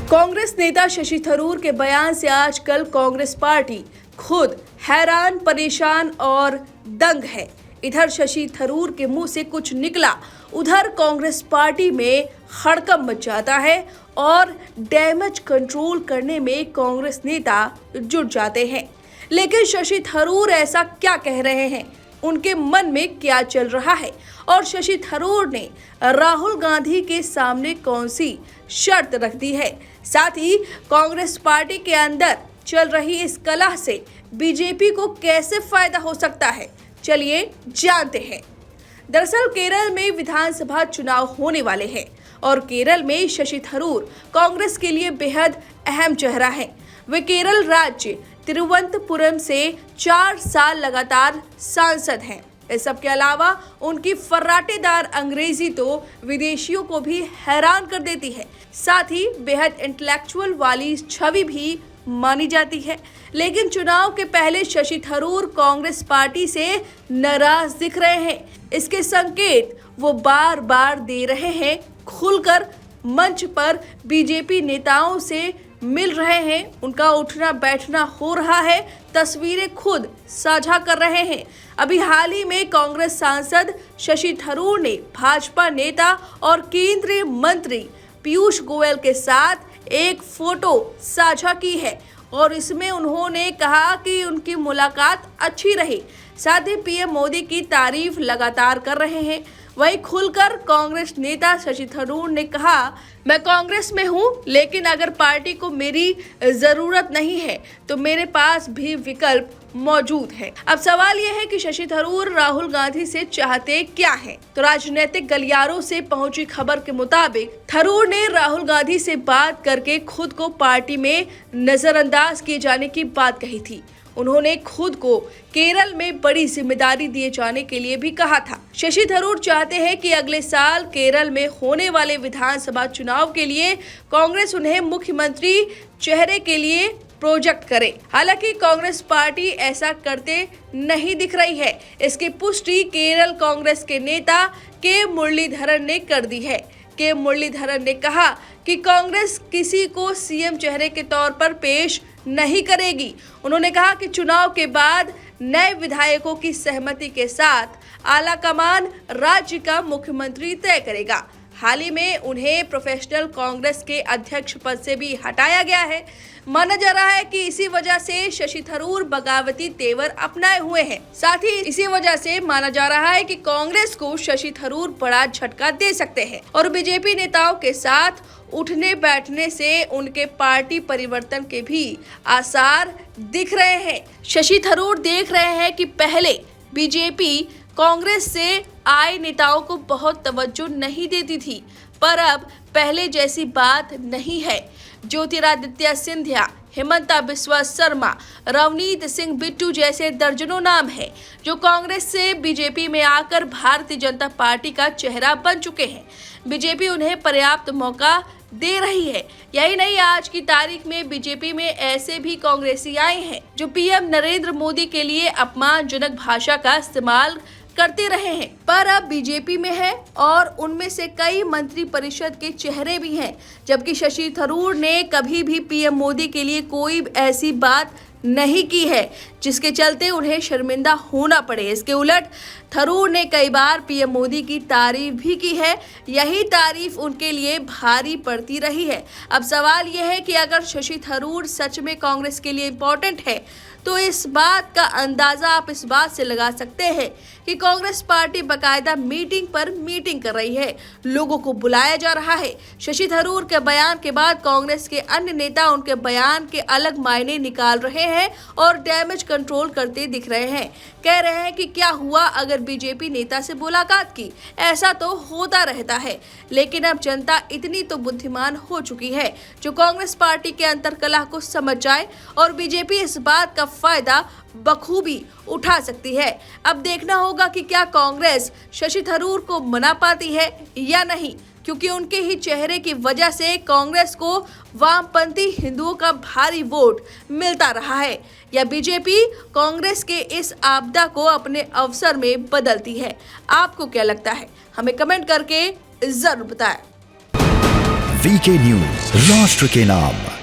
कांग्रेस नेता शशि थरूर के बयान से आजकल कांग्रेस पार्टी खुद हैरान, परेशान और दंग है। इधर शशि थरूर के मुंह से कुछ निकला, उधर कांग्रेस पार्टी में हड़कंप मच जाता है और डैमेज कंट्रोल करने में कांग्रेस नेता जुट जाते हैं। लेकिन शशि थरूर ऐसा क्या कह रहे हैं, उनके मन में क्या चल रहा है और शशि थरूर ने राहुल गांधी के सामने कौन सी शर्त रख दी है, साथ ही कांग्रेस पार्टी के अंदर चल रही इस कलह से बीजेपी को कैसे फायदा हो सकता है, चलिए जानते हैं। दरअसल केरल में विधानसभा चुनाव होने वाले हैं और केरल में शशि थरूर कांग्रेस के लिए बेहद अहम चेहरा है। वे केरल राज्य तिरुवनंतपुरम से 4 साल लगातार सांसद हैं। इस सब के अलावा उनकी फर्राटेदार अंग्रेजी तो विदेशियों को भी हैरान कर देती है, साथ ही बेहद इंटेलेक्चुअल वाली छवि भी मानी जाती है। लेकिन चुनाव के पहले शशि थरूर कांग्रेस पार्टी से नाराज दिख रहे हैं। इसके संकेत वो बार बार दे रहे हैं। खुलकर मंच पर बीजेपी नेताओं से मिल रहे हैं, उनका उठना बैठना हो रहा है, तस्वीरें खुद साझा कर रहे हैं। अभी हाल ही में कांग्रेस सांसद शशि थरूर ने भाजपा नेता और केंद्रीय मंत्री पीयूष गोयल के साथ एक फोटो साझा की है और इसमें उन्होंने कहा कि उनकी मुलाकात अच्छी रही। साथ ही पीएम मोदी की तारीफ लगातार कर रहे हैं। वहीं खुलकर कांग्रेस नेता शशि थरूर ने कहा, मैं कांग्रेस में हूं, लेकिन अगर पार्टी को मेरी जरूरत नहीं है तो मेरे पास भी विकल्प मौजूद है। अब सवाल यह है कि शशि थरूर राहुल गांधी से चाहते क्या है। तो राजनीतिक गलियारों से पहुंची खबर के मुताबिक थरूर ने राहुल गांधी से बात करके खुद को पार्टी में नजरअंदाज किए जाने की बात कही थी। उन्होंने खुद को केरल में बड़ी जिम्मेदारी दिए जाने के लिए भी कहा था। शशि थरूर चाहते हैं कि अगले साल केरल में होने वाले विधानसभा चुनाव के लिए कांग्रेस उन्हें मुख्यमंत्री चेहरे के लिए प्रोजेक्ट करे। हालांकि कांग्रेस पार्टी ऐसा करते नहीं दिख रही है। इसकी पुष्टि केरल कांग्रेस के नेता के मुरलीधरन ने कर दी है। के मुरलीधरन ने कहा कि कांग्रेस किसी को सीएम चेहरे के तौर पर पेश नहीं करेगी। उन्होंने कहा कि चुनाव के बाद नए विधायकों की सहमति के साथ आलाकमान राज्य का मुख्यमंत्री तय करेगा। हाल ही में उन्हें प्रोफेशनल कांग्रेस के अध्यक्ष पद से भी हटाया गया है। माना जा रहा है कि इसी वजह से शशि थरूर बगावती तेवर अपनाए हुए हैं। साथ ही इसी वजह से माना जा रहा है कि कांग्रेस को शशि थरूर बड़ा झटका दे सकते हैं और बीजेपी नेताओं के साथ उठने बैठने से उनके पार्टी परिवर्तन के भी आसार दिख रहे हैं। शशि थरूर देख रहे हैं कि पहले बीजेपी कांग्रेस से आए नेताओं को बहुत तवज्जो नहीं देती थी, पर अब पहले जैसी बात नहीं है। ज्योतिरादित्य सिंधिया, हिमंता बिस्वा शर्मा, रवनीत सिंह बिट्टू जैसे दर्जनों नाम हैं जो कांग्रेस से बीजेपी में आकर भारतीय जनता पार्टी का चेहरा बन चुके हैं। बीजेपी उन्हें पर्याप्त मौका दे रही है। यही नहीं, आज की तारीख में बीजेपी में ऐसे भी कांग्रेसी आए हैं जो पीएम नरेंद्र मोदी के लिए अपमानजनक भाषा का इस्तेमाल करते रहे हैं, पर अब बीजेपी में है और उनमें से कई मंत्री परिषद के चेहरे भी हैं। जबकि शशि थरूर ने कभी भी पीएम मोदी के लिए कोई ऐसी बात नहीं की है जिसके चलते उन्हें शर्मिंदा होना पड़े। इसके उलट थरूर ने कई बार पीएम मोदी की तारीफ भी की है। यही तारीफ उनके लिए भारी पड़ती रही है। अब सवाल यह है कि अगर शशि थरूर सच में कांग्रेस के लिए इम्पोर्टेंट है तो इस बात का अंदाजा आप इस बात से लगा सकते हैं कि कांग्रेस पार्टी बकायदा मीटिंग पर मीटिंग कर रही है, लोगों को बुलाया जा रहा है। शशि थरूर के बयान के बाद कांग्रेस के अन्य नेता उनके बयान के अलग मायने निकाल रहे हैं और डैमेज कंट्रोल करते दिख रहे हैं। कह रहे हैं कि क्या हुआ अगर बीजेपी नेता से मुलाकात की, ऐसा तो होता रहता है। लेकिन अब जनता इतनी तो बुद्धिमान हो चुकी है जो कांग्रेस पार्टी के अंतर्कलह को समझ जाए और बीजेपी इस बात का फायदा बखूबी उठा सकती है। अब देखना होगा कि क्या कांग्रेस शशि थरूर को मना पाती है या नहीं, क्योंकि उनके ही चेहरे की वजह से कांग्रेस को वामपंथी हिंदुओं का भारी वोट मिलता रहा है, या बीजेपी कांग्रेस के इस आपदा को अपने अवसर में बदलती है। आपको क्या लगता है, हमें कमेंट करके जरूर बताएं। वीके न्यूज, राष्ट्र के नाम।